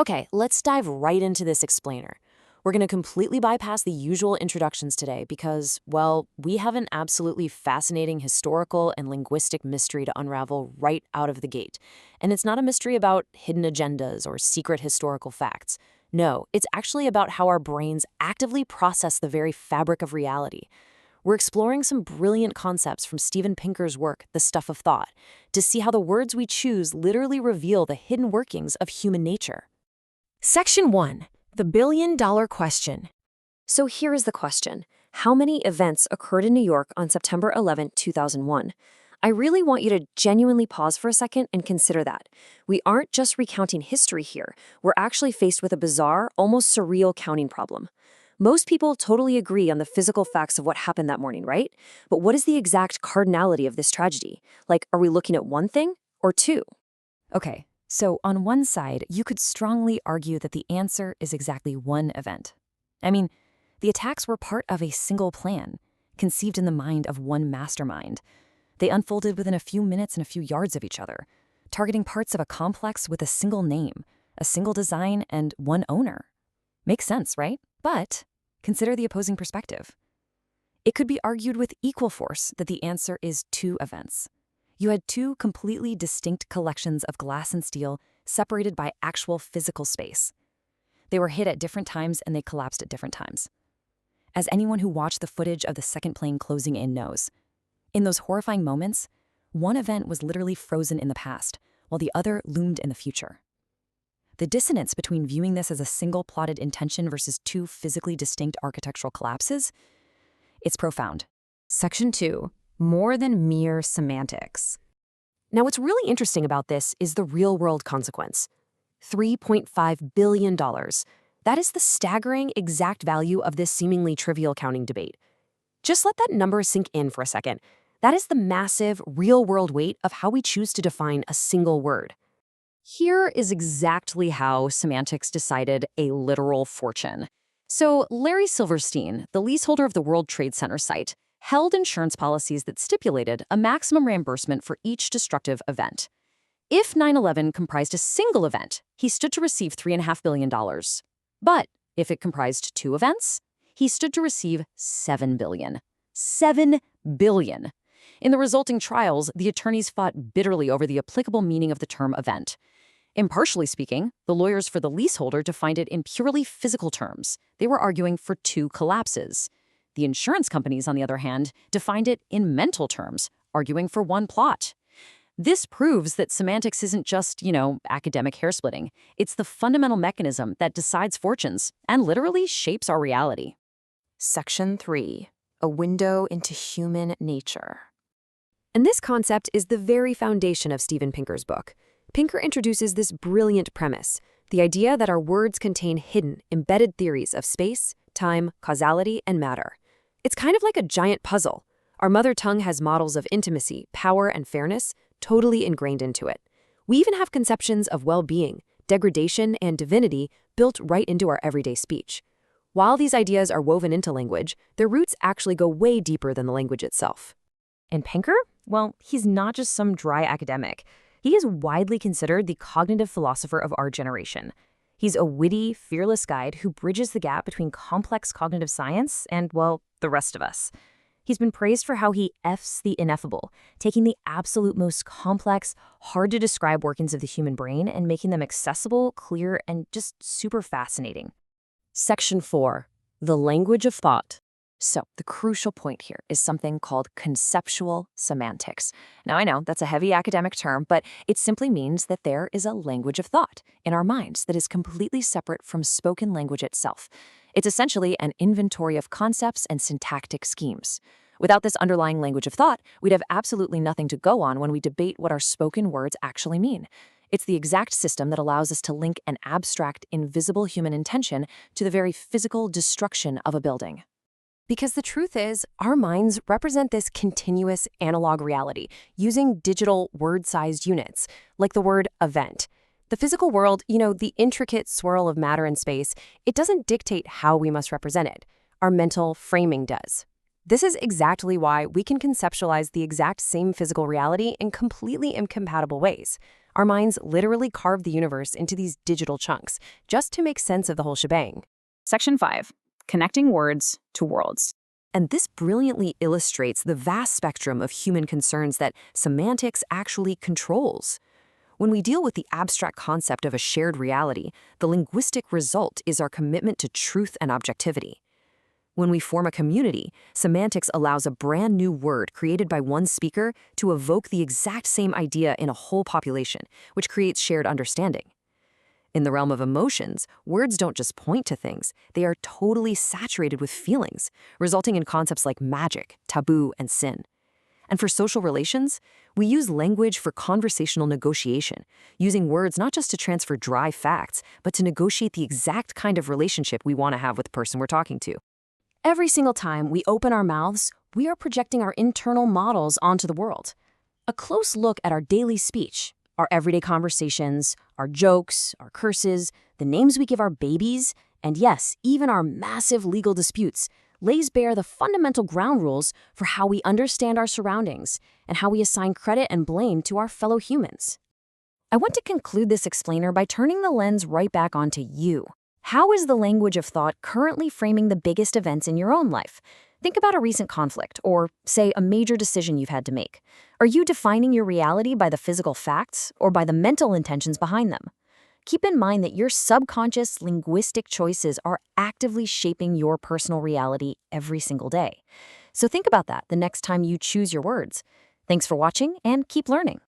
Okay, let's dive right into this explainer. We're going to completely bypass the usual introductions today because, well, we have an absolutely fascinating historical and linguistic mystery to unravel right out of the gate. And it's not a mystery about hidden agendas or secret historical facts. No, it's actually about how our brains actively process the very fabric of reality. We're exploring some brilliant concepts from Steven Pinker's work, The Stuff of Thought, to see how the words we choose literally reveal the hidden workings of human nature. Section 1. The billion-dollar question. So here is the question. How many events occurred in New York on September 11, 2001? I really want you to genuinely pause for a second and consider that. We aren't just recounting history here. We're actually faced with a bizarre, almost surreal counting problem. Most people totally agree on the physical facts of what happened that morning, right? But what is the exact cardinality of this tragedy? Like, are we looking at one thing or two? Okay, so on one side, you could strongly argue that the answer is exactly one event. I mean, the attacks were part of a single plan, conceived in the mind of one mastermind. They unfolded within a few minutes and a few yards of each other, targeting parts of a complex with a single name, a single design, and one owner. Makes sense, right? But consider the opposing perspective. It could be argued with equal force that the answer is two events. You had two completely distinct collections of glass and steel separated by actual physical space. They were hit at different times and they collapsed at different times. As anyone who watched the footage of the second plane closing in knows, in those horrifying moments, one event was literally frozen in the past, while the other loomed in the future. The dissonance between viewing this as a single plotted intention versus two physically distinct architectural collapses, it's profound. Section 2. More than mere semantics. Now, what's really interesting about this is the real-world consequence. $3.5 billion. That is the staggering exact value of this seemingly trivial counting debate. Just let that number sink in for a second. That is the massive, real-world weight of how we choose to define a single word. Here is exactly how semantics decided a literal fortune. So Larry Silverstein, the leaseholder of the World Trade Center site, held insurance policies that stipulated a maximum reimbursement for each destructive event. If 9/11 comprised a single event, he stood to receive $3.5 billion. But if it comprised two events, he stood to receive $7 billion. $7 billion. In the resulting trials, the attorneys fought bitterly over the applicable meaning of the term event. Impartially speaking, the lawyers for the leaseholder defined it in purely physical terms. They were arguing for two collapses. The insurance companies, on the other hand, defined it in mental terms, arguing for one plot. This proves that semantics isn't just, academic hair-splitting. It's the fundamental mechanism that decides fortunes and literally shapes our reality. Section 3. A window into human nature. And this concept is the very foundation of Steven Pinker's book. Pinker introduces this brilliant premise, the idea that our words contain hidden, embedded theories of space, time, causality, and matter. It's kind of like a giant puzzle. Our mother tongue has models of intimacy, power, and fairness totally ingrained into it. We even have conceptions of well-being, degradation, and divinity built right into our everyday speech. While these ideas are woven into language, their roots actually go way deeper than the language itself. And Pinker? Well, he's not just some dry academic. He is widely considered the cognitive philosopher of our generation. He's a witty, fearless guide who bridges the gap between complex cognitive science and, well, the rest of us. He's been praised for how he F's the ineffable, taking the absolute most complex, hard-to-describe workings of the human brain and making them accessible, clear, and just super fascinating. Section 4. The language of thought. So, the crucial point here is something called conceptual semantics. Now, I know that's a heavy academic term, but it simply means that there is a language of thought in our minds that is completely separate from spoken language itself. It's essentially an inventory of concepts and syntactic schemes. Without this underlying language of thought, we'd have absolutely nothing to go on when we debate what our spoken words actually mean. It's the exact system that allows us to link an abstract, invisible human intention to the very physical destruction of a building. Because the truth is, our minds represent this continuous analog reality using digital word-sized units, like the word event. The physical world, the intricate swirl of matter and space, it doesn't dictate how we must represent it. Our mental framing does. This is exactly why we can conceptualize the exact same physical reality in completely incompatible ways. Our minds literally carve the universe into these digital chunks just to make sense of the whole shebang. Section 5. Connecting words to worlds. And this brilliantly illustrates the vast spectrum of human concerns that semantics actually controls. When we deal with the abstract concept of a shared reality, the linguistic result is our commitment to truth and objectivity. When we form a community, semantics allows a brand new word created by one speaker to evoke the exact same idea in a whole population, which creates shared understanding. In the realm of emotions, words don't just point to things, they are totally saturated with feelings, resulting in concepts like magic, taboo, and sin. And for social relations, we use language for conversational negotiation, using words not just to transfer dry facts, but to negotiate the exact kind of relationship we want to have with the person we're talking to. Every single time we open our mouths, we are projecting our internal models onto the world. A close look at our daily speech, our everyday conversations, our jokes, our curses, the names we give our babies, and yes, even our massive legal disputes, lays bare the fundamental ground rules for how we understand our surroundings and how we assign credit and blame to our fellow humans. I want to conclude this explainer by turning the lens right back onto you. How is the language of thought currently framing the biggest events in your own life? Think about a recent conflict, or, say, a major decision you've had to make. Are you defining your reality by the physical facts, or by the mental intentions behind them? Keep in mind that your subconscious linguistic choices are actively shaping your personal reality every single day. So think about that the next time you choose your words. Thanks for watching, and keep learning.